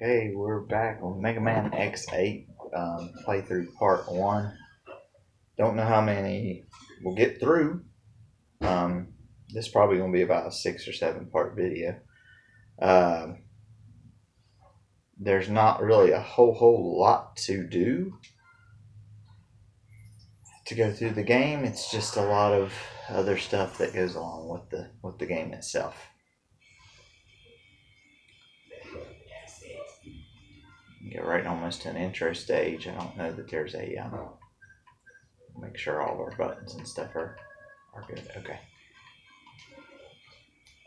Okay, we're back on Mega Man X8 playthrough part 1. Don't know how many we'll get through. This is probably going to be about a 6 or 7 part video. There's not really a whole lot to do to go through the game. It's just a lot of other stuff that goes along with the game itself. Get right almost to an intro stage. I don't know that there's a make sure all of our buttons and stuff are good. Okay.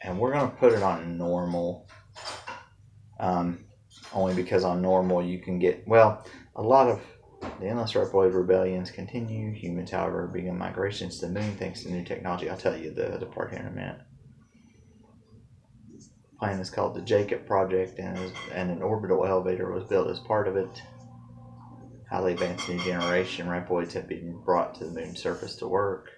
And we're going to put it on normal, only because on normal you can get, well, a lot of the Endless Reploid rebellions continue. Humans, however, begin migrations to the moon thanks to new technology. I'll tell you the part here in a minute. The plan is called the Jacob Project, and an orbital elevator was built as part of it. Highly advanced new generation Reploids have been brought to the moon surface to work.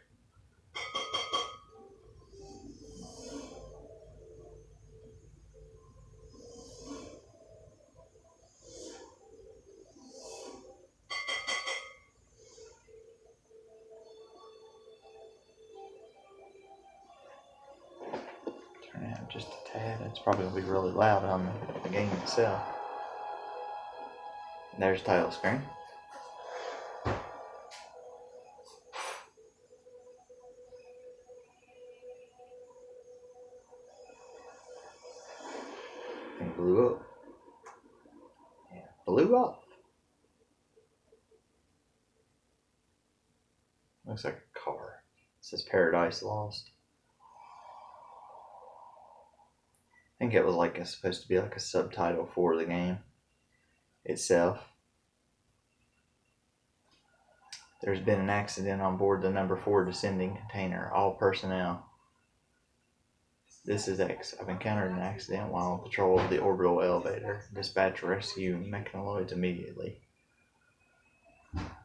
Turn it out just a tad. It's probably going to be really loud on the game itself. There's the title screen. And blew up. Yeah, blew up. Looks like a car. It says Paradise Lost. I think it was supposed to be like a subtitle for the game itself. There's been an accident on board the number 4 descending container. All personnel. This is X. I've encountered an accident while on patrol of the orbital elevator. Dispatch rescue mechanoids immediately.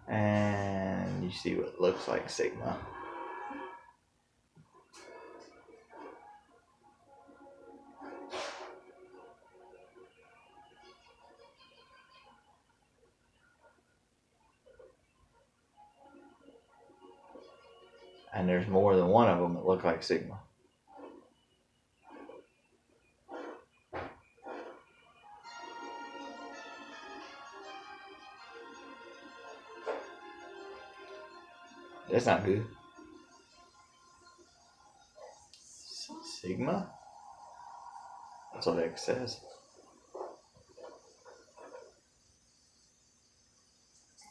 And you see what looks like Sigma. And there's more than one of them that look like Sigma. That's not good. Sigma? That's what X says.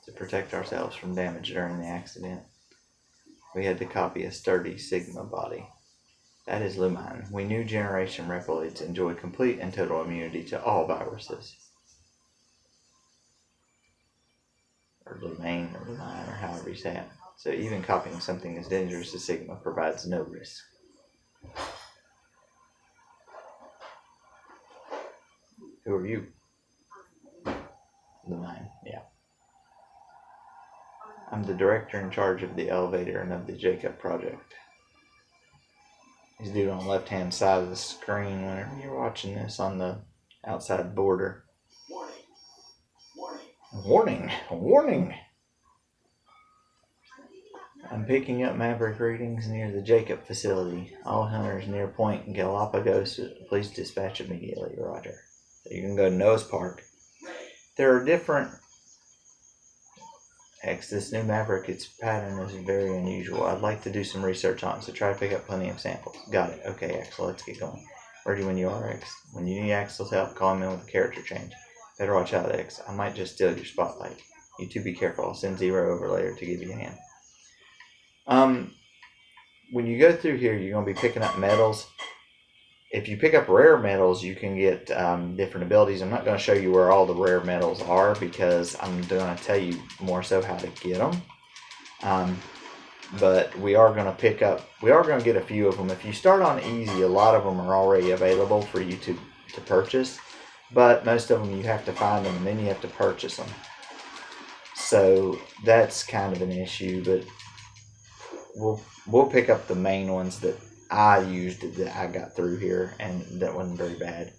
To protect ourselves from damage during the accident, we had to copy a sturdy Sigma body. That is Lumine. We new generation Reploids enjoy complete and total immunity to all viruses. Or Lumine, or Lumine, or however you say it. So even copying something as dangerous as Sigma provides no risk. Who are you? Lumine, yeah. I'm the director in charge of the elevator and of the Jacob Project. He's dude on the left-hand side of the screen whenever you're watching this on the outside border. Warning! Warning! I'm picking up Maverick readings near the Jacob facility. All hunters near Point Galapagos, please dispatch immediately. Roger. So you can go to Noah's Park. There are different... X, this new Maverick, its pattern is very unusual. I'd like to do some research on it, so try to pick up plenty of samples. Got it. Okay, X, let's get going. Ready when you are, X. When you need Axel's help, call him in with a character change. Better watch out, X. I might just steal your spotlight. You two be careful. I'll send Zero over later to give you a hand. When you go through here, you're going to be picking up medals. If you pick up rare medals, you can get different abilities. I'm not going to show you where all the rare medals are because I'm going to tell you more so how to get them. But we are going to get a few of them. If you start on easy, a lot of them are already available for you to purchase. But most of them you have to find them and then you have to purchase them. So that's kind of an issue, but we'll pick up the main ones that I used that I got through here, and that wasn't very bad.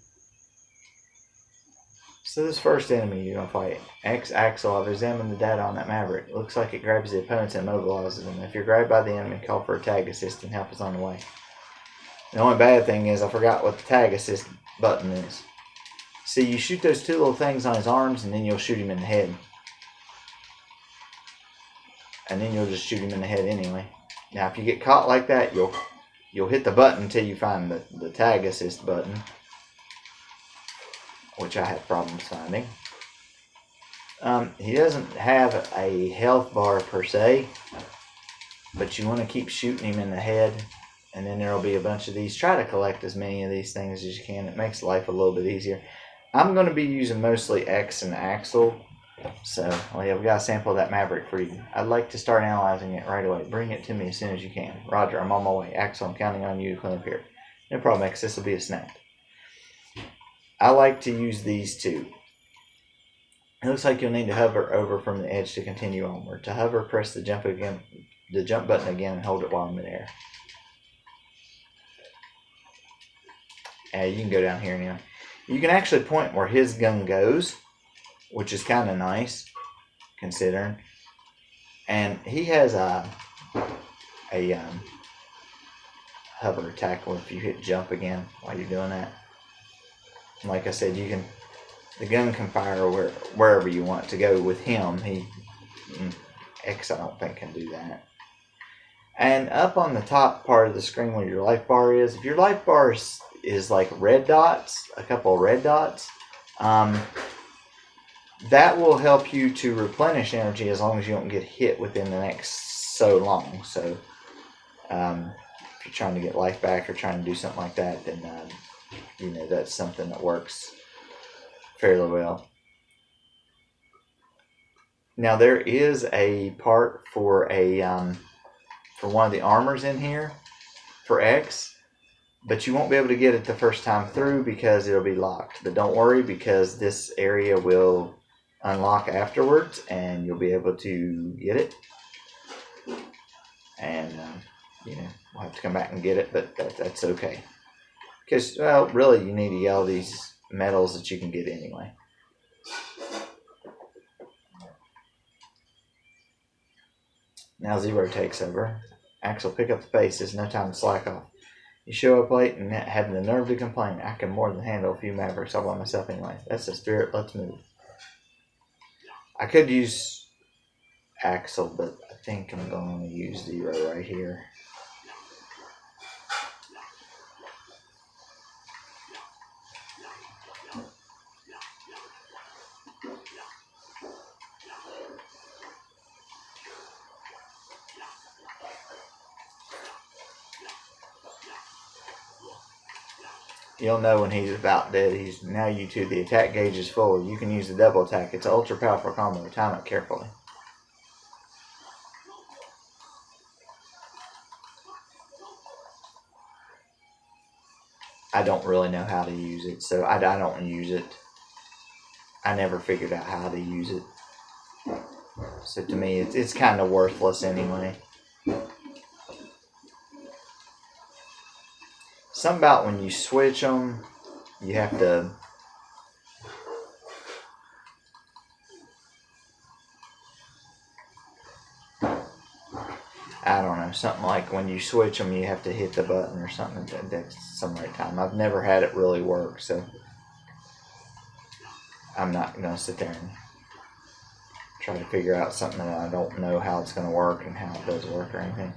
So this first enemy you're going to fight, X Axle, I've examined the data on that Maverick. It looks like it grabs the opponents and immobilizes them. If you're grabbed by the enemy, call for a tag assist and help is on the way. The only bad thing is I forgot what the tag assist button is. See, you shoot those two little things on his arms and then you'll shoot him in the head. And then you'll just shoot him in the head anyway. Now if you get caught like that, you'll hit the button until you find the tag assist button, which I had problems finding. He doesn't have a health bar per se, but you want to keep shooting him in the head, and then there'll be a bunch of these. Try to collect as many of these things as you can. It makes life a little bit easier. I'm going to be using mostly X and Axle, so yeah, we got a sample of that Maverick for you. I'd like to start analyzing it right away. Bring it to me as soon as you can. Roger, I'm on my way. Axle, I'm counting on you to clean up here. No problem, X. This will be a snack. I like to use these two. It looks like you'll need to hover over from the edge to continue onward. To hover, press the jump button again and hold it while in midair. You can go down here anyway. You can actually point where his gun goes, which is kind of nice, considering. And he has a hover attack if you hit jump again while you're doing that. And like I said, the gun can fire wherever you want it to go. With him, X I don't think can do that. And up on the top part of the screen where your life bar is, if your life bar is like red dots, a couple of red dots, that will help you to replenish energy as long as you don't get hit within the next so long. So if you're trying to get life back or trying to do something like that, then that's something that works fairly well. Now there is a part for one of the armors in here for X, but you won't be able to get it the first time through because it'll be locked. But don't worry, because this area will unlock afterwards and you'll be able to get it. And we'll have to come back and get it, but that's okay. Because, well, really you need to get all these medals that you can get anyway. Now Zero takes over. Axel, pick up the pace. There's no time to slack off. You show up late and having the nerve to complain. I can more than handle a few Mavericks all by myself anyway. That's the spirit. Let's move. I could use Axel, but I think I'm going to use Zero right here. You'll know when he's about dead. He's now you two. The attack gauge is full. You can use the double attack. It's an ultra powerful combo. Time it carefully. I don't really know how to use it, so I don't use it. I never figured out how to use it. So to me, it's kind of worthless anyway. Something about when you switch them, you have to I don't know, something like when you switch them, you have to hit the button or something at some right time. I've never had it really work, so I'm not going to sit there and try to figure out something that I don't know how it's going to work and how it does work or anything.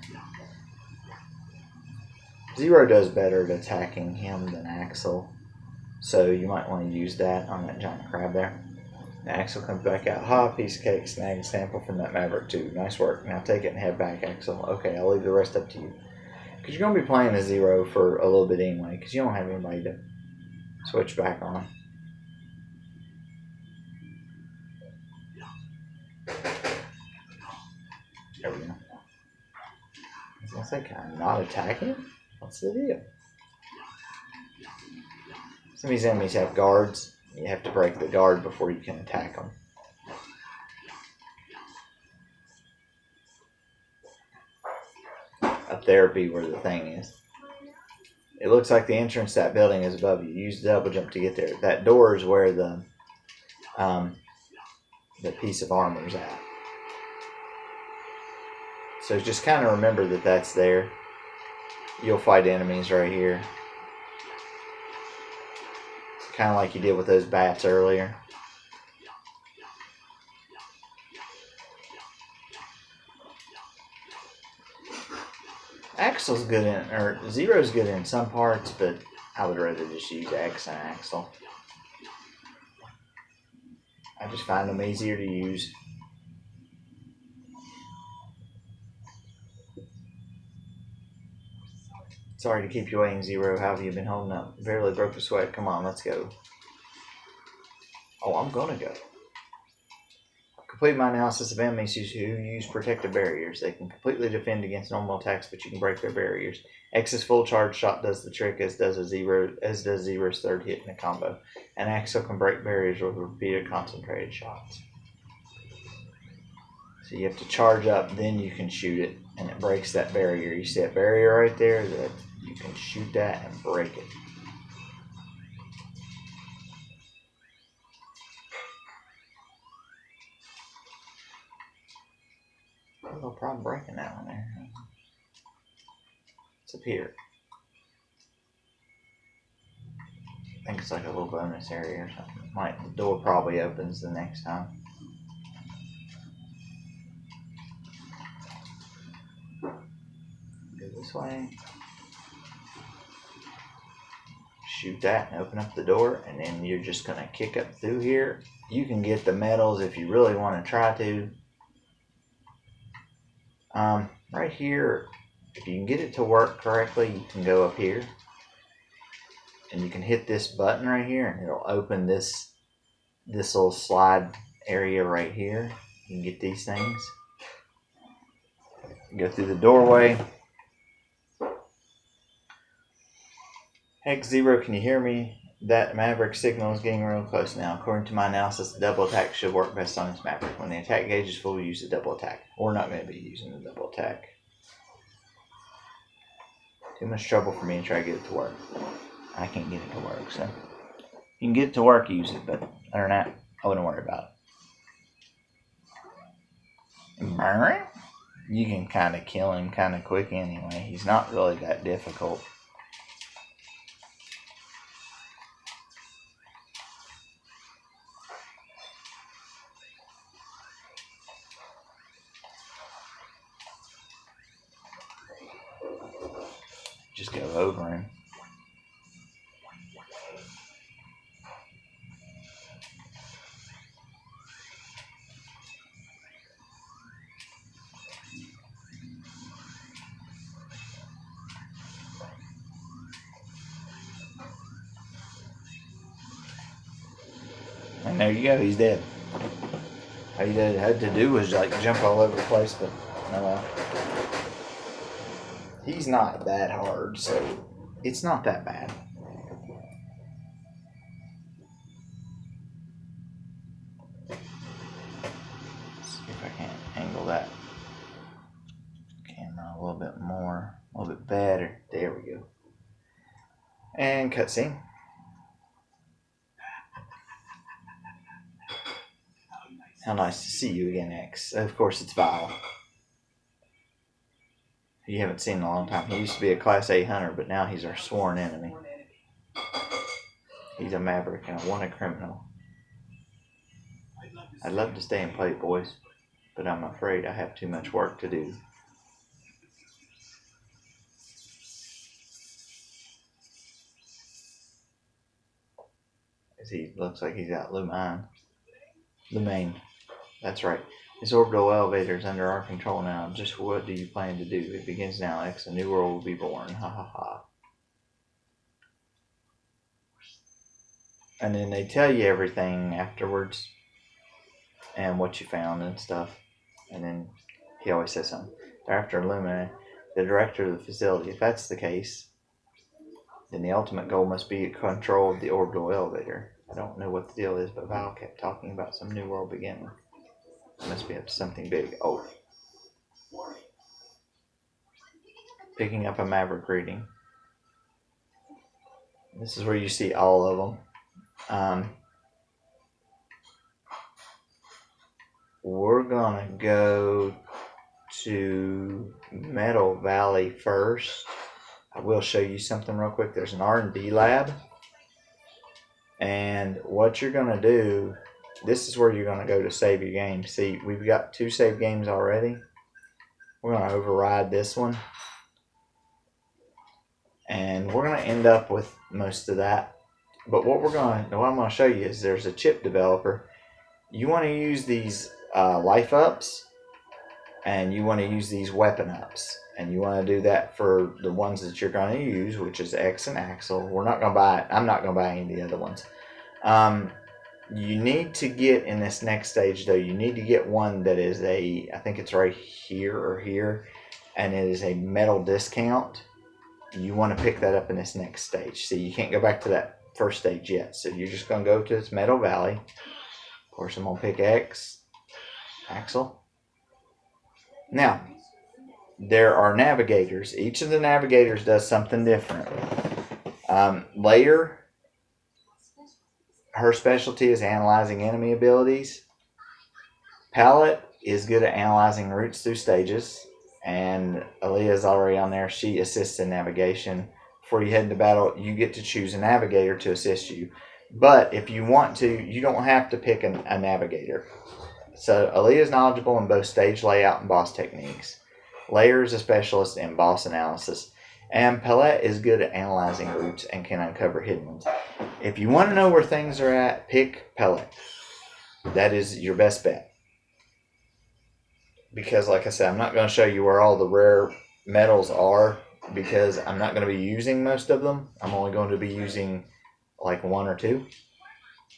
Zero does better at attacking him than Axel, so you might want to use that on that giant crab there. Now Axel comes back out. Ha, piece of cake, snag a sample from that Maverick too. Nice work. Now take it and head back, Axel. Okay, I'll leave the rest up to you. Because you're going to be playing as Zero for a little bit anyway, because you don't have anybody to switch back on. There we go. I was going to say, can I not attack him? What's the deal? Some of these enemies have guards. You have to break the guard before you can attack them. Up there would be where the thing is. It looks like the entrance to that building is above you. Use the double jump to get there. That door is where the the piece of armor's at. So just kind of remember that that's there. You'll fight enemies right here. Kind of like you did with those bats earlier. Axel's good in, or Zero's good in some parts, but I would rather just use X and Axel. I just find them easier to use. Sorry to keep you waiting, Zero. How have you been holding up? Barely broke a sweat. Come on, let's go. Oh, I'm gonna go. Complete my analysis of enemies who use protective barriers. They can completely defend against normal attacks, but you can break their barriers. X's full charge shot does the trick, as does Zero's third hit in a combo. And Axel can break barriers with repeated concentrated shots. So you have to charge up, then you can shoot it, and it breaks that barrier. You see that barrier right there? That you can shoot that and break it. No problem breaking that one there. It's up here. I think it's like a little bonus area or something. The door probably opens the next time. Go this way. Shoot that and open up the door, and then you're just gonna kick up through here. You can get the medals if you really want to try to. Right here, if you can get it to work correctly, you can go up here and you can hit this button right here and it'll open this little slide area right here. You can get these things. Go through the doorway. Hex Zero, can you hear me? That Maverick signal is getting real close now. According to my analysis, the double attack should work best on this Maverick. When the attack gauge is full, use the double attack. We're not going to be using the double attack. Too much trouble for me to try to get it to work. I can't get it to work, so. You can get it to work, use it, but other than that, I wouldn't worry about it. You can kind of kill him kind of quick anyway. He's not really that difficult. Just go over him. And there you go, he's dead. All you had to do was like jump all over the place, but no. He's not that hard, so it's not that bad. Let's see if I can angle that camera a little bit more, a little bit better. There we go. And cutscene. How nice to see you again, X. Of course, it's Vile. You haven't seen in a long time. He used to be a Class A hunter, but now he's our sworn enemy. He's a maverick and a wanted criminal. I'd love to stay and play, boys, but I'm afraid I have too much work to do. As he looks like he's got Lumine. That's right. This orbital elevator is under our control now. Just what do you plan to do? It begins now, X. A new world will be born. Ha ha ha. And then they tell you everything afterwards. And what you found and stuff. And then he always says something. Director Lumine, the director of the facility. If that's the case, then the ultimate goal must be control of the orbital elevator. I don't know what the deal is, but Val kept talking about some new world beginning. Must be up to something big. Oh. Picking up a Maverick reading. This is where you see all of them. we're gonna go to Metal Valley first. I will show you something real quick. There's an R&D lab, and what you're gonna do, this is where you're gonna go to save your game. See, we've got 2 save games already. We're gonna override this one, and we're gonna end up with most of that. But what I'm gonna show you is there's a chip developer. You want to use these life ups, and you want to use these weapon ups, and you want to do that for the ones that you're going to use, which is X and Axel. We're not going to buy it. I'm not going to buy any of the other ones. You need to get in this next stage though. You need to get one that is I think it's right here or here, and it is a metal discount. You want to pick that up in this next stage. See, you can't go back to that first stage yet. So you're just going to go to this Metal Valley. Of course, I'm going to pick Axel. Now, there are navigators. Each of the navigators does something different. Layer, her specialty is analyzing enemy abilities. Palette is good at analyzing routes through stages. And Aaliyah's already on there. She assists in navigation. Before you head into battle, you get to choose a navigator to assist you. But if you want to, you don't have to pick a navigator. So Aaliyah is knowledgeable in both stage layout and boss techniques. Layer is a specialist in boss analysis. And Palette is good at analyzing routes and can uncover hidden ones. If you want to know where things are at, pick Palette. That is your best bet. Because like I said, I'm not going to show you where all the rare metals are, because I'm not going to be using most of them. I'm only going to be using like 1 or 2.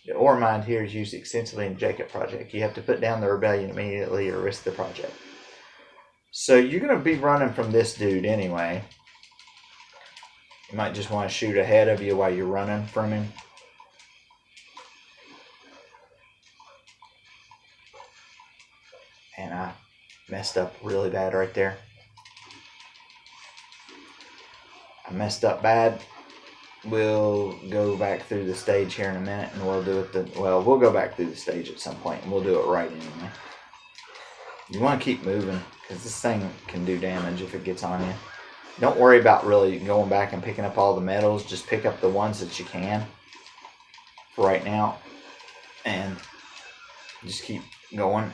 The ore mine here is used extensively in the Jacob project. You have to put down the rebellion immediately or risk the project. So you're going to be running from this dude anyway. You might just want to shoot ahead of you while you're running from him. And I messed up really bad right there. I messed up bad. We'll go back through the stage here in a minute, and we'll do it we'll go back through the stage at some point, and we'll do it right anyway. You want to keep moving, because this thing can do damage if it gets on you. Don't worry about really going back and picking up all the medals. Just pick up the ones that you can for right now, and just keep going.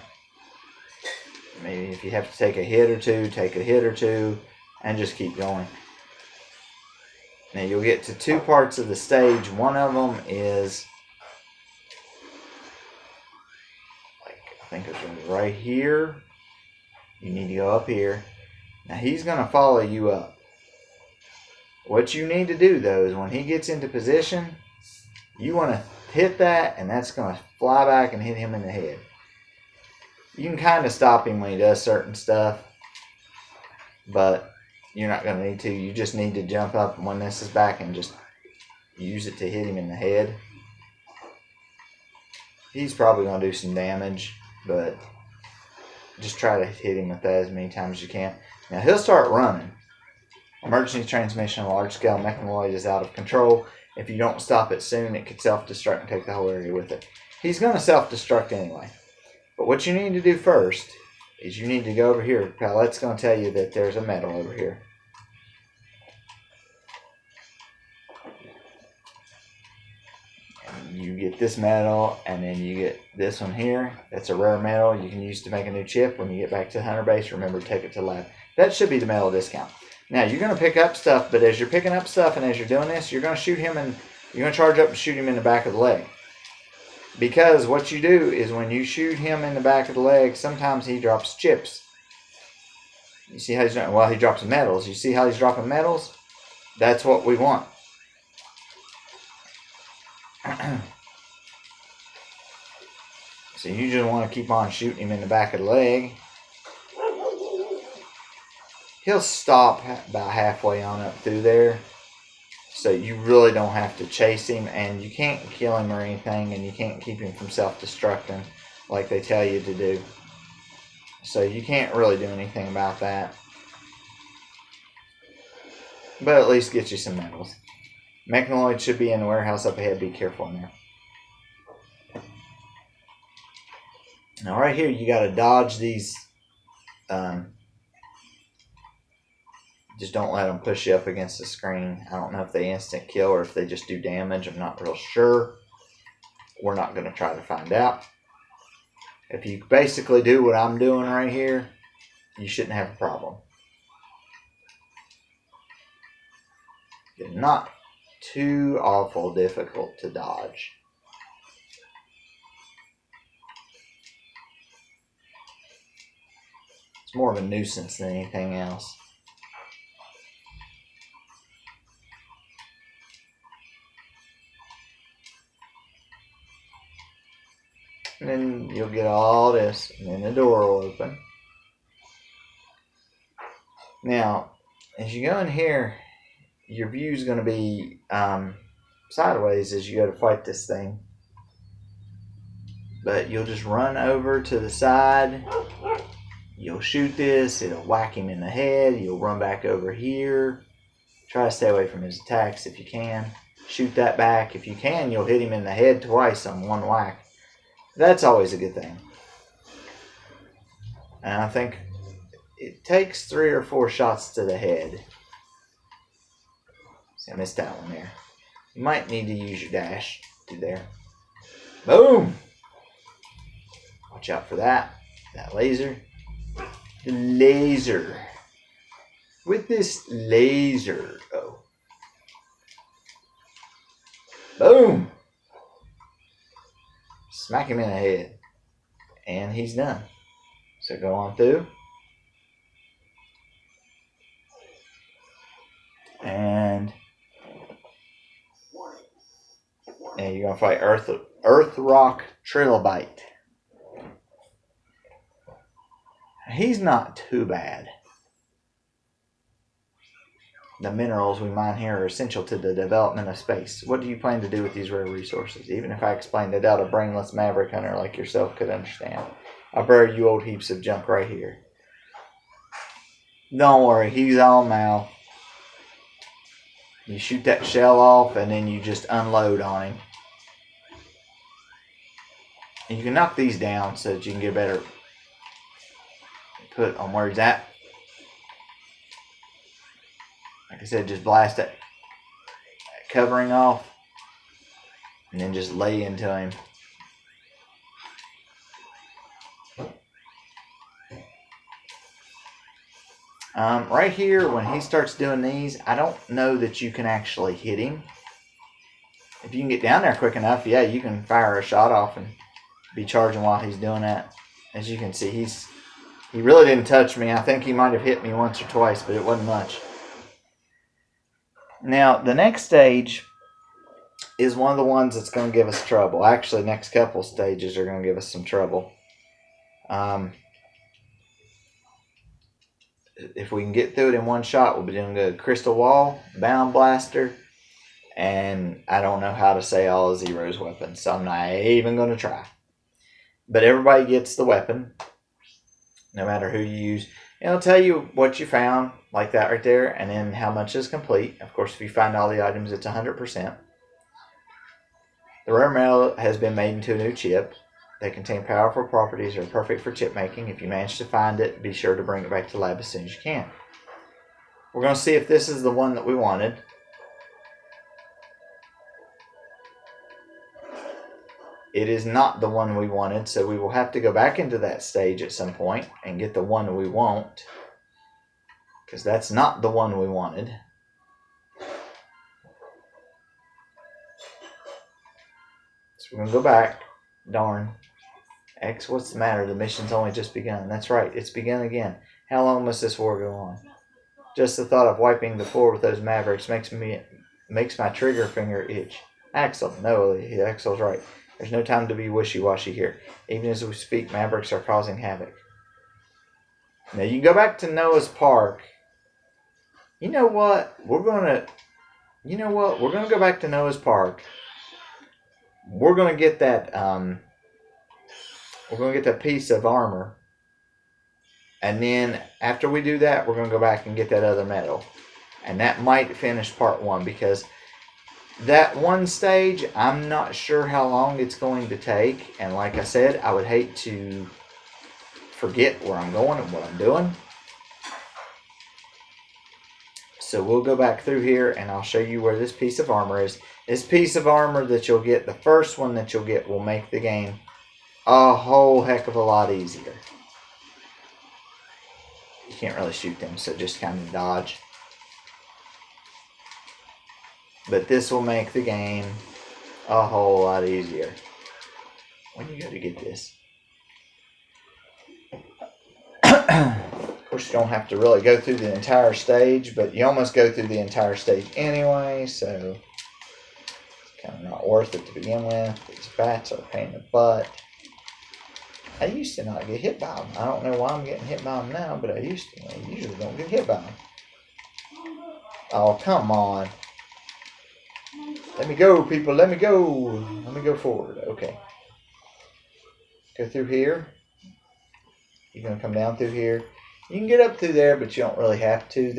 Maybe if you have to take a hit or two, take a hit or two, and just keep going. Now you'll get to 2 parts of the stage. One of them is, I think it's right here. You need to go up here. Now he's going to follow you up. What you need to do though is when he gets into position, you want to hit that, and that's going to fly back and hit him in the head. You can kind of stop him when he does certain stuff, but you're not going to need to. You just need to jump up when this is back and just use it to hit him in the head. He's probably going to do some damage, but just try to hit him with that as many times as you can. Now he'll start running. Emergency transmission on a large scale mechanoid is out of control. If you don't stop it soon, it could self-destruct and take the whole area with it. He's going to self-destruct anyway. But what you need to do first is you need to go over here. Palette's going to tell you that there's a medal over here. And you get this medal, and then you get this one here. That's a rare medal you can use to make a new chip. When you get back to the hunter base, remember to take it to the lab. That should be the medal discount. Now, you're going to pick up stuff, but as you're picking up stuff and as you're doing this, you're going to shoot him, and you're going to charge up and shoot him in the back of the leg. Because what you do is when you shoot him in the back of the leg, sometimes he drops chips. You see how he's doing? Well, he drops metals. You see how he's dropping metals? That's what we want. So you just want to keep on shooting him in the back of the leg. He'll stop about halfway on up through there. So you really don't have to chase him, and you can't kill him or anything, and you can't keep him from self-destructing like they tell you to do. So you can't really do anything about that. But at least get you some medals. Mechanoid should be in the warehouse up ahead. Be careful in there. Now right here, you got to dodge these. Just don't let them push you up against the screen. I don't know if they instant kill or if they just do damage. I'm not real sure. We're not going to try to find out. If you basically do what I'm doing right here, you shouldn't have a problem. They're not too awful difficult to dodge. It's more of a nuisance than anything else. And then you'll get all this, and then the door will open. Now, as you go in here, your view is going to be sideways as you go to fight this thing. But you'll just run over to the side. You'll shoot this. It'll whack him in the head. You'll run back over here. Try to stay away from his attacks if you can. Shoot that back. If you can, you'll hit him in the head twice on one whack. That's always a good thing. And I think it takes 3 or 4 shots to the head. See, I missed that one there. You might need to use your dash through there. Boom! Watch out for that. That laser. The laser. With this laser. Oh. Boom! Smack him in the head. And he's done. So go on through. And you're going to fight Earth Rock Trilobite. He's not too bad. The minerals we mine here are essential to the development of space. What do you plan to do with these rare resources? Even if I explained it out, a brainless maverick hunter like yourself could understand. I'll bury you old heaps of junk right here. Don't worry, he's all mouth. You shoot that shell off and then you just unload on him. And you can knock these down so that you can get a better put on where he's at. Like I said, just blast that covering off and then just lay into him. Right here, when he starts doing these, I don't know that you can actually hit him. If you can get down there quick enough, yeah, you can fire a shot off and be charging while he's doing that. As you can see, he really didn't touch me. I think he might have hit me once or twice, but it wasn't much. Now, the next stage is one of the ones that's going to give us trouble. Actually, next couple stages are going to give us some trouble. If we can get through it in one shot, we'll be doing good. Crystal Wall, Bound Blaster, and I don't know how to say all of Zero's weapons, so I'm not even going to try. But everybody gets the weapon, no matter who you use. It'll tell you what you found, like that right there, and then how much is complete. Of course, if you find all the items, it's 100%. The rare metal has been made into a new chip. They contain powerful properties that are perfect for chip making. If you manage to find it, be sure to bring it back to the lab as soon as you can. We're going to see if this is the one that we wanted. It is not the one we wanted, so we will have to go back into that stage at some point and get the one we want, because that's not the one we wanted. So we're going to go back. Darn. X, what's the matter? The mission's only just begun. That's right, it's begun again. How long must this war go on? Just the thought of wiping the floor with those mavericks makes my trigger finger itch. Axel, no, Axel's right. There's no time to be wishy-washy here. Even as we speak, mavericks are causing havoc. Now you can go back to Noah's Park. You know what? We're gonna go back to Noah's Park. We're gonna get that piece of armor. And then after we do that, we're gonna go back and get that other metal. And that might finish part 1, because that one stage, I'm not sure how long it's going to take. And like I said, I would hate to forget where I'm going and what I'm doing. So we'll go back through here and I'll show you where this piece of armor is. This piece of armor that you'll get, the first one that you'll get, will make the game a whole heck of a lot easier. You can't really shoot them, so just kind of dodge. But this will make the game a whole lot easier. When you go to get this. Of course, you don't have to really go through the entire stage, but you almost go through the entire stage anyway, so it's kind of not worth it to begin with. These bats are a pain in the butt. I used to not get hit by them. I don't know why I'm getting hit by them now, but I used to. I usually don't get hit by them. Oh, come on. Let me go, people. Let me go. Let me go forward. Okay. Go through here. You're going to come down through here. You can get up through there, but you don't really have to.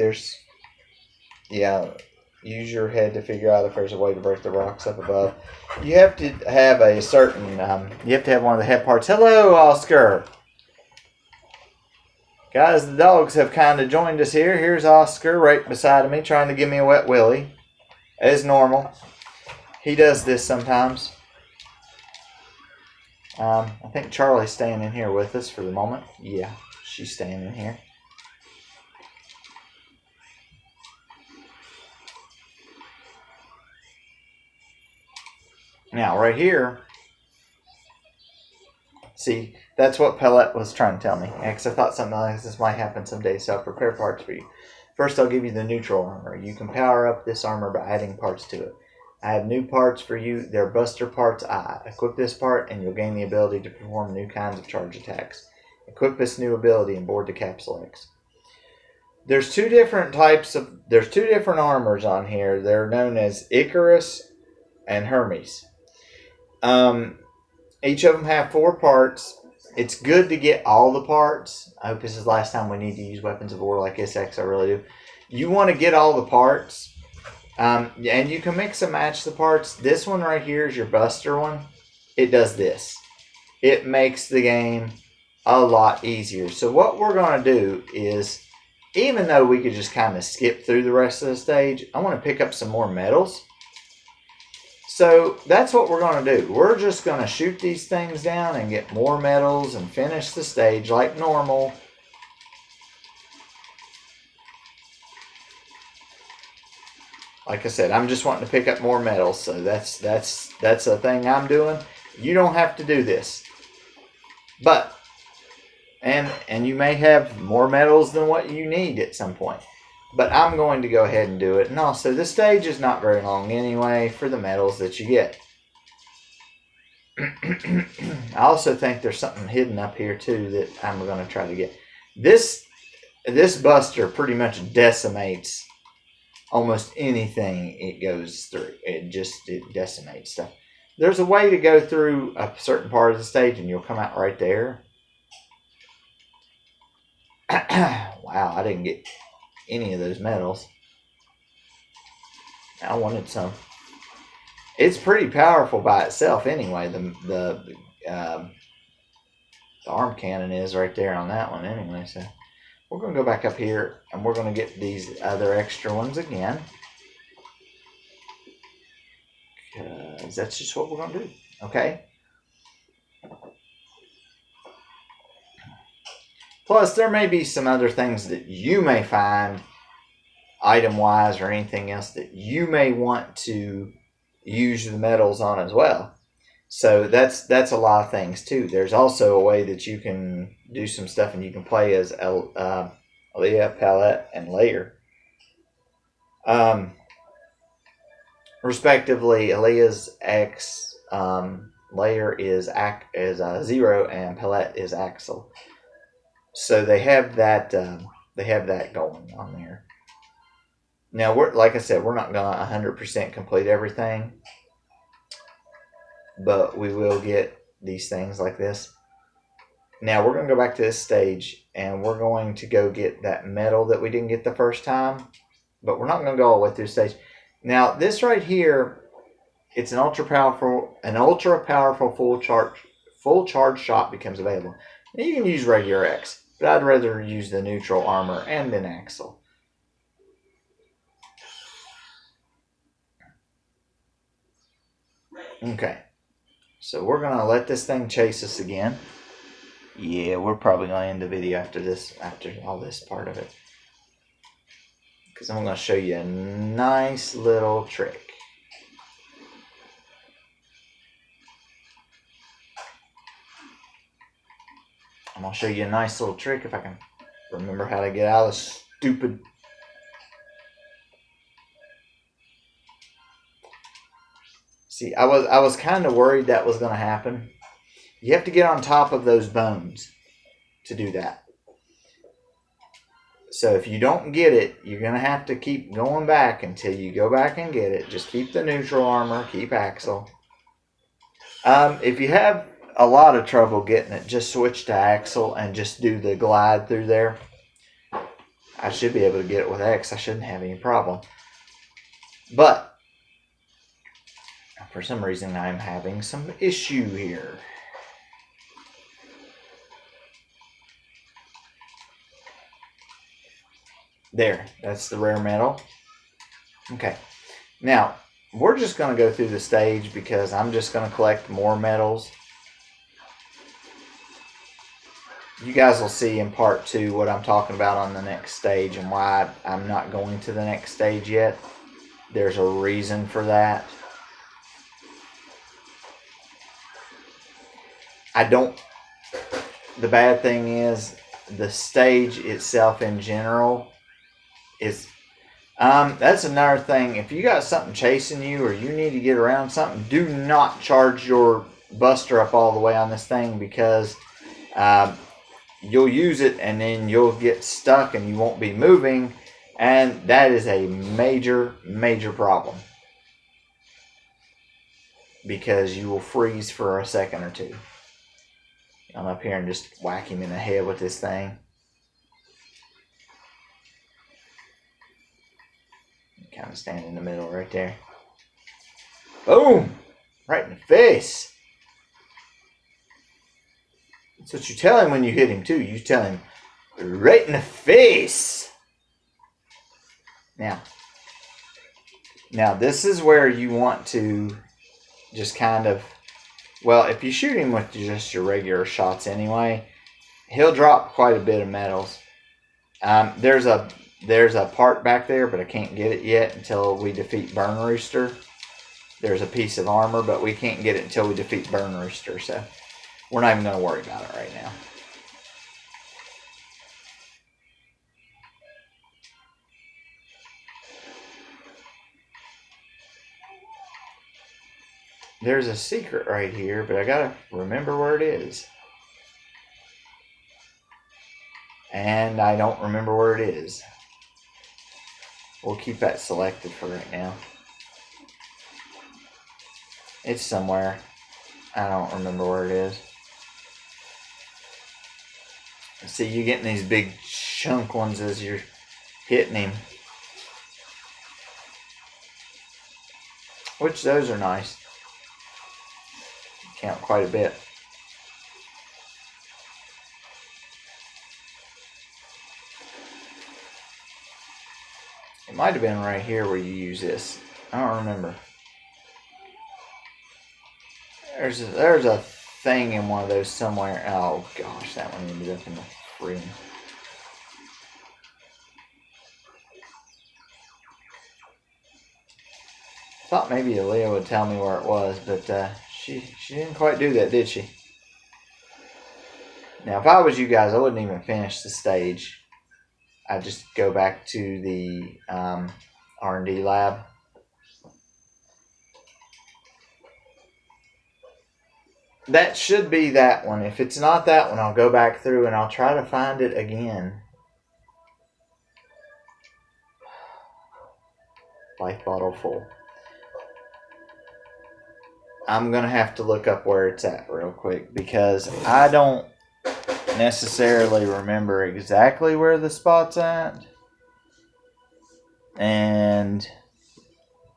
Use your head to figure out if there's a way to break the rocks up above. You have to have a certain, you have to have one of the head parts. Hello, Oscar. Guys, the dogs have kind of joined us here. Here's Oscar right beside me trying to give me a wet willy. As normal. He does this sometimes. I think Charlie's staying in here with us for the moment. Yeah, she's staying in here. Now, right here, see, that's what Pellet was trying to tell me. Because I thought something like this might happen someday, so I'll prepare parts for you. First, I'll give you the neutral armor. You can power up this armor by adding parts to it. I have new parts for you. They're Buster Parts I. Equip this part, and you'll gain the ability to perform new kinds of charge attacks. Equip this new ability and board the Capsule X. There's two different armors on here. They're known as Icarus and Hermes. Each of them have 4 parts. It's good to get all the parts. I hope this is the last time we need to use Weapons of War like SX. I really do. You want to get all the parts. And you can mix and match the parts. This one right here is your Buster one. It does this. It makes the game a lot easier. So what we're going to do is, even though we could just kind of skip through the rest of the stage, I want to pick up some more medals. So that's what we're going to do. We're just going to shoot these things down and get more medals and finish the stage like normal. Like I said, I'm just wanting to pick up more medals, so that's a thing I'm doing. You don't have to do this, but and you may have more medals than what you need at some point. But I'm going to go ahead and do it. And also, the stage is not very long anyway for the medals that you get. I also think there's something hidden up here too that I'm going to try to get. This Buster pretty much decimates almost anything it goes through. It decimates stuff. There's a way to go through a certain part of the stage and you'll come out right there. Wow, I didn't get any of those medals. I wanted some. It's pretty powerful by itself anyway. The arm cannon is right there on that one anyway. So we're going to go back up here and we're going to get these other extra ones again. Because that's just what we're going to do. Okay? Plus, there may be some other things that you may find item-wise or anything else that you may want to use the medals on as well. So that's a lot of things too. There's also a way that you can do some stuff and you can play as Aaliyah, Pellet, and Lair. Respectively, Aaliyah's X, Lair is 0, and Pellet is Axel. So they have that going on there. Now, like I said, we're not going to 100% complete everything, but we will get these things like this. Now, we're going to go back to this stage, and we're going to go get that medal that we didn't get the first time, but we're not going to go all the way through the stage. Now, this right here, it's an ultra powerful full charge shot becomes available. Now you can use regular X, but I'd rather use the neutral armor and then Axle. Okay, so we're gonna let this thing chase us again. Yeah, we're probably gonna end the video after all this part of it, because I'm gonna show you a nice little trick. I'm gonna show you a nice little trick if I can remember how to get out of this stupid. See, I was kind of worried that was gonna happen. You have to get on top of those bones to do that. So if you don't get it, you're gonna have to keep going back until you go back and get it. Just keep the neutral armor, keep Axle. If you have a lot of trouble getting it, just switch to Axle and just do the glide through there. I should be able to get it with X. I shouldn't have any problem. But for some reason I'm having some issue here. There, that's the rare metal. Okay, now we're just going to go through the stage because I'm just going to collect more metals. You guys will see in part 2 what I'm talking about on the next stage and why I'm not going to the next stage yet. There's a reason for that. The bad thing is the stage itself in general is, that's another thing. If you got something chasing you or you need to get around something, do not charge your buster up all the way on this thing, because you'll use it and then you'll get stuck and you won't be moving, and that is a major problem, because you will freeze for a second or two. I'm up here and just whack him in the head with this thing. Kind of stand in the middle right there. Boom! Right in the face. That's what you tell him when you hit him too. You tell him right in the face. Now this is where you want to just kind of, well, if you shoot him with just your regular shots anyway, he'll drop quite a bit of metals. There's a part back there, but I can't get it yet until we defeat Burn Rooster. There's a piece of armor, but we can't get it until we defeat Burn Rooster, so we're not even going to worry about it right now. There's a secret right here, but I gotta remember where it is. And I don't remember where it is. We'll keep that selected for right now. It's somewhere. I don't remember where it is. See, you're getting these big chunk ones as you're hitting him. Which those are nice. Count quite a bit. It might have been right here where you use this. I don't remember. There's a thing in one of those somewhere. Oh gosh, that one ended up in the freezing. Thought maybe Aaliyah would tell me where it was, but she didn't quite do that, did she? Now, if I was you guys, I wouldn't even finish the stage. I'd just go back to the R&D lab. That should be that one. If it's not that one, I'll go back through and I'll try to find it again. Life bottle full. I'm going to have to look up where it's at real quick, because I don't necessarily remember exactly where the spot's at. And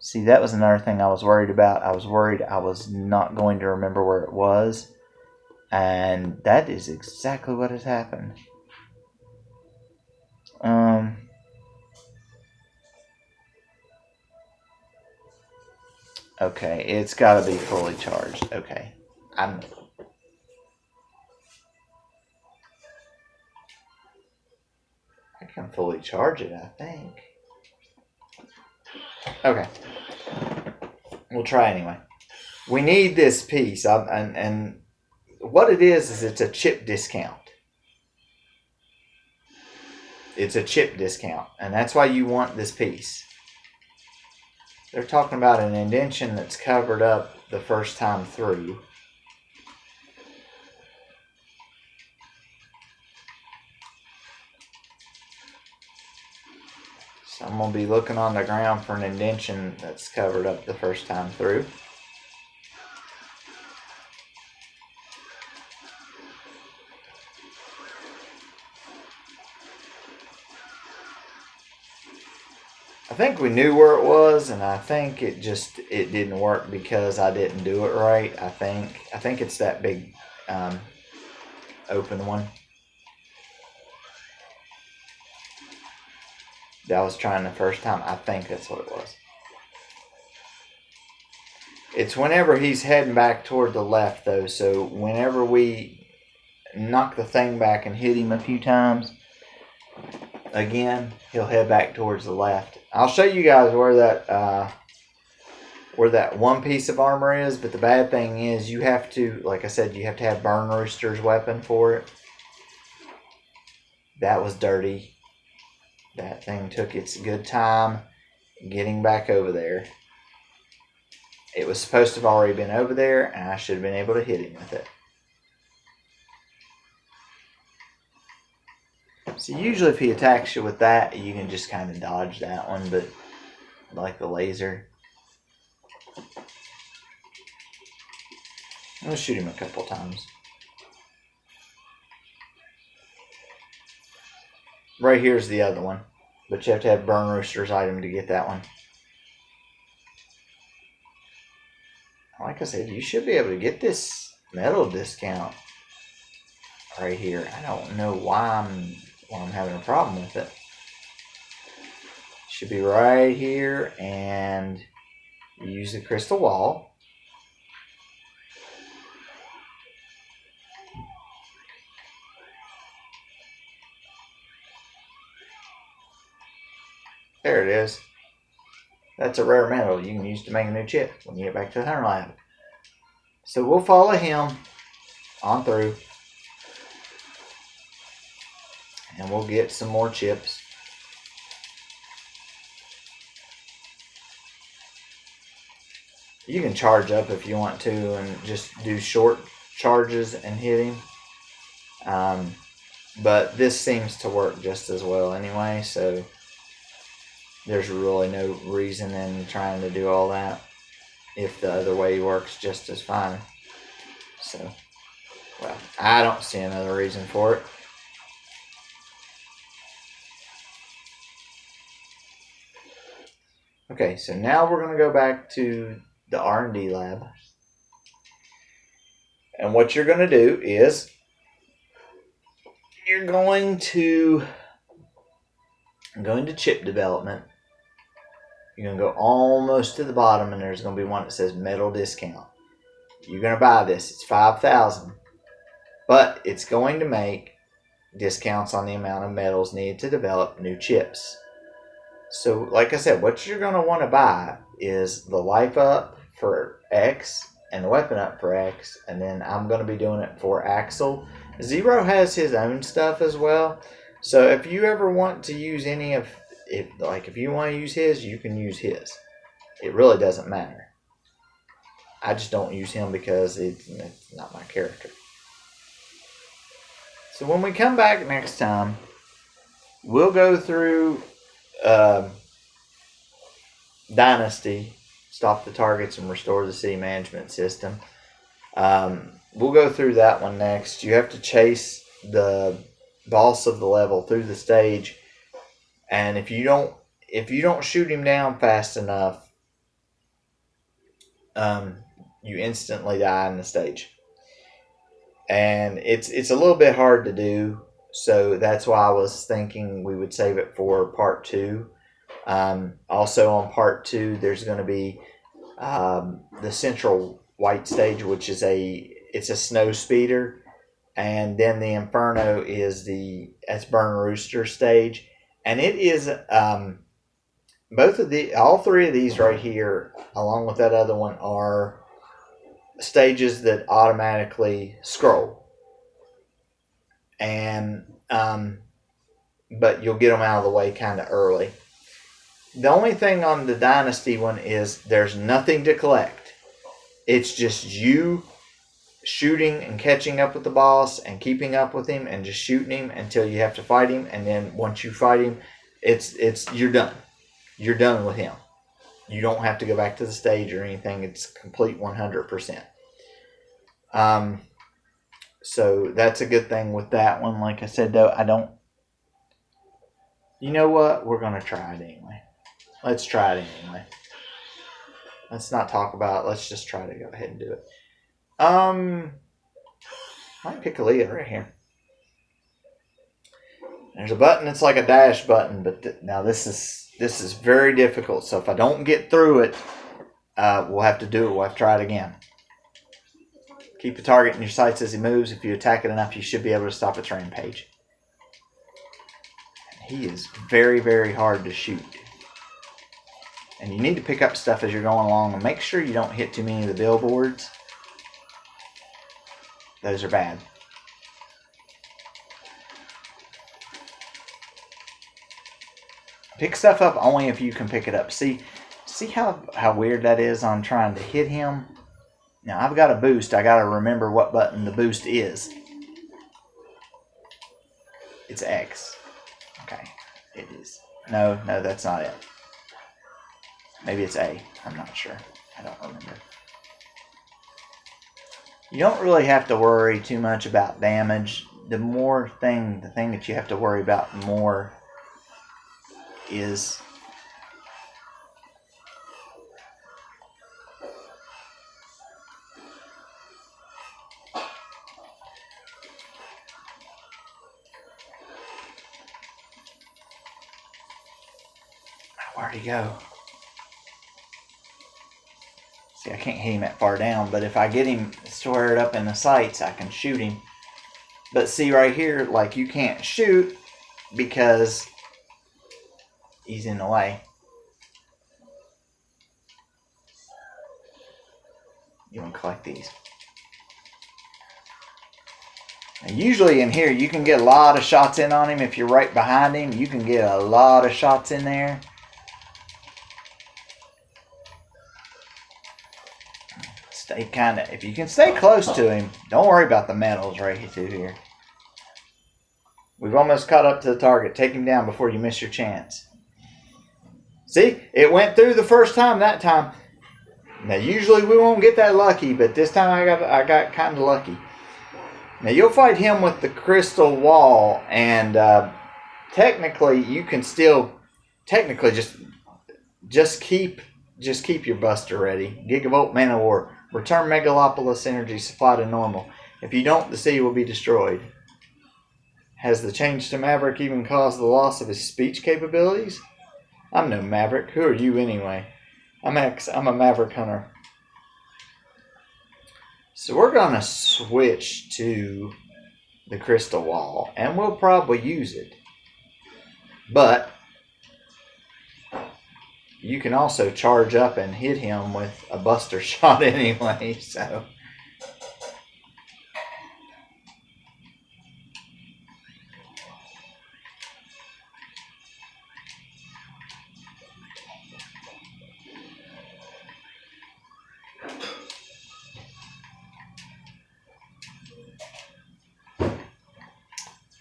See, that was another thing I was worried about. I was worried I was not going to remember where it was. And that is exactly what has happened. Okay, it's got to be fully charged. Okay. I can fully charge it, I think. Okay. We'll try anyway. We need this piece. And what it is it's a chip discount. It's a chip discount. And that's why you want this piece. They're talking about an indentation that's covered up the first time through. So I'm going to be looking on the ground for an indentation that's covered up the first time through. I think we knew where it was, and I think it didn't work because I didn't do it right. I think it's that big open one that I was trying the first time. I think that's what it was. It's whenever he's heading back toward the left, though. So whenever we knock the thing back and hit him a few times, again, he'll head back towards the left. I'll show you guys where that one piece of armor is, but the bad thing is you have to, like I said, you have to have Burn Rooster's weapon for it. That was dirty. That thing took its good time getting back over there. It was supposed to have already been over there, and I should have been able to hit him with it. So usually if he attacks you with that, you can just kind of dodge that one, but like the laser. I'm going to shoot him a couple times. Right here's the other one, but you have to have Burn Rooster's item to get that one. Like I said, you should be able to get this metal discount right here. I don't know why I'm having a problem with it. Should be right here, and use the crystal wall. There it is. That's a rare metal you can use to make a new chip when you get back to the Hunter Lab. So we'll follow him on through, and we'll get some more chips. You can charge up if you want to and just do short charges and hit him. But this seems to work just as well anyway, so there's really no reason in trying to do all that if the other way works just as fine. So, well, I don't see another reason for it. Okay, so now we're going to go back to the R&D lab. And what you're going to do is you're going to chip development. You're going to go almost to the bottom, and there's going to be one that says metal discount. You're going to buy this. It's $5,000. But it's going to make discounts on the amount of metals needed to develop new chips. So, like I said, what you're going to want to buy is the life up for X and the weapon up for X. And then I'm going to be doing it for Axel. Zero has his own stuff as well. So if you ever want to use any of, if you want to use his, you can use his. It really doesn't matter. I just don't use him because it's not my character. So when we come back next time, we'll go through Dynasty, stop the targets and restore the city management system. We'll go through that one next. You have to chase the boss of the level through the stage, and if you don't shoot him down fast enough, you instantly die in the stage. And it's a little bit hard to do, so that's why I was thinking we would save it for part 2. Also on part 2, there's going to be the Central White stage, which is it's a snow speeder, and then the Inferno is that's Burn Rooster stage, and it is all 3 of these right here, along with that other one, are stages that automatically scroll, and but you'll get them out of the way kind of early. The only thing on the Dynasty one is there's nothing to collect. It's just you shooting and catching up with the boss and keeping up with him and just shooting him until you have to fight him, and then once you fight him, you're done. You're done with him. You don't have to go back to the stage or anything. It's complete 100%. So that's a good thing with that one. Like I said, though, you know what? We're going to try it anyway. Let's try it anyway. Let's not talk about it. Let's just try to go ahead and do it. Might pick a Leah right here. There's a button. It's like a dash button, but now this is very difficult. So if I don't get through it, we'll have to do it. We'll have to try it again. Keep the target in your sights as he moves. If you attack it enough, you should be able to stop its rampage. He is very, very hard to shoot. And you need to pick up stuff as you're going along and make sure you don't hit too many of the billboards. Those are bad. Pick stuff up only if you can pick it up. See how weird that is on trying to hit him? Now, I've got a boost. I got to remember what button the boost is. It's X. Okay, it is. No, that's not it. Maybe it's A. I'm not sure. I don't remember. You don't really have to worry too much about damage. The thing that you have to worry about more is where'd he go? See, I can't hit him that far down, but if I get him squared up in the sights, I can shoot him. But see right here, like, you can't shoot because he's in the way. You want to collect these. Now, usually in here, you can get a lot of shots in on him. If you're right behind him, you can get a lot of shots in there. If you can stay close to him, don't worry about the medals right here. We've almost caught up to the target. Take him down before you miss your chance. See, it went through the first time that time. Now, usually we won't get that lucky, but this time I got kind of lucky. Now, you'll fight him with the crystal wall, and technically you can still just keep your buster ready. Gigavolt Man of War. Return Megalopolis energy supply to normal. If you don't, the city will be destroyed. Has the change to Maverick even caused the loss of his speech capabilities? I'm no Maverick. Who are you anyway? I'm a Maverick hunter. So we're going to switch to the crystal wall, and we'll probably use it. But you can also charge up and hit him with a buster shot anyway, so.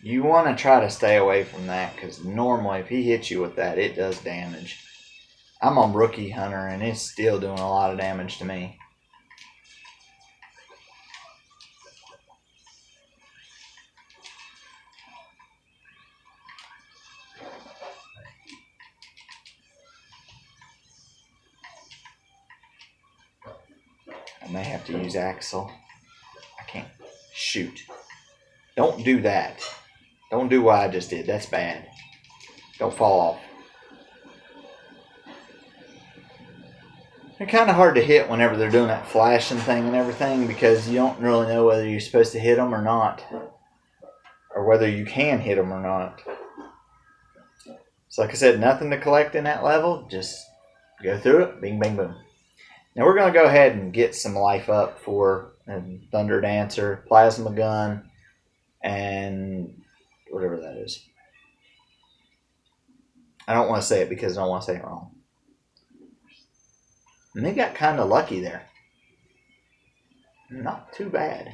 You want to try to stay away from that, because normally if he hits you with that, it does damage. I'm on Rookie Hunter, and it's still doing a lot of damage to me. may have to use axle. I can't. Shoot. Don't do that. Don't do what I just did. That's bad. Don't fall off. They're kind of hard to hit whenever they're doing that flashing thing and everything, because you don't really know whether you're supposed to hit them or not, or whether you can hit them or not. So like I said, nothing to collect in that level. Just go through it. Bing, bang, boom. Now we're going to go ahead and get some life up for Thunder Dancer, Plasma Gun, and whatever that is. I don't want to say it because I don't want to say it wrong. And they got kind of lucky there. Not too bad.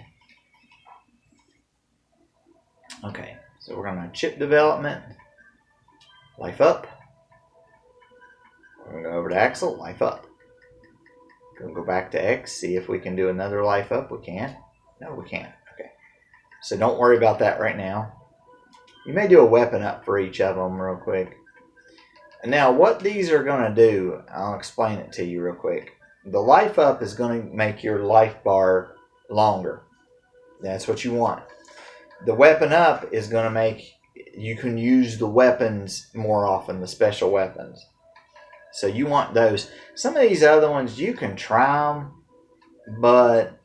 Okay, so we're going to chip development. Life up. We're going to go over to Axle, life up. We'll go back to X, see if we can do another life up. We can't. No, we can't. Okay. So don't worry about that right now. You may do a weapon up for each of them real quick. And now what these are going to do, I'll explain it to you real quick. The life up is going to make your life bar longer. That's what you want. The weapon up is going to make you can use the weapons more often, the special weapons. So you want those. Some of these other ones, you can try them, but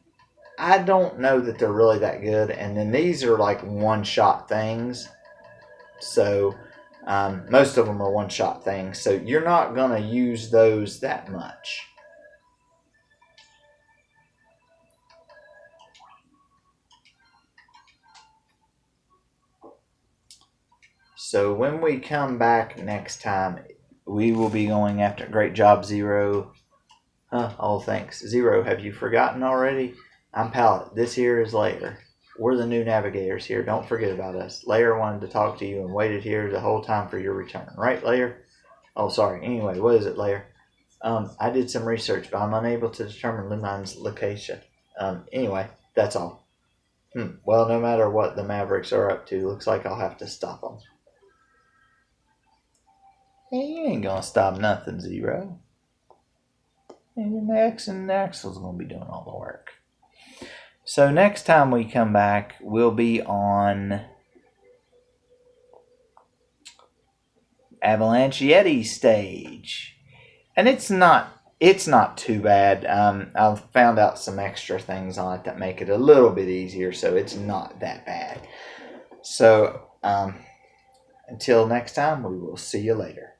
I don't know that they're really that good. And then these are like one-shot things. So most of them are one-shot things. So you're not going to use those that much. So when we come back next time, we will be going after. Great job, Zero. Oh, thanks. Zero, have you forgotten already? I'm Pallet. This here is Layer. We're the new navigators here. Don't forget about us. Layer wanted to talk to you and waited here the whole time for your return. Right, Layer? Oh, sorry. Anyway, what is it, Layer? I did some research, but I'm unable to determine Lumine's location. Anyway, that's all. Well, no matter what the Mavericks are up to, looks like I'll have to stop them. Hey, you ain't gonna stop nothing, Zero. And X and Axle's gonna be doing all the work. So next time we come back, we'll be on Avalanche Yeti stage, and it's not too bad. I've found out some extra things on it that make it a little bit easier, so it's not that bad. So until next time, we will see you later.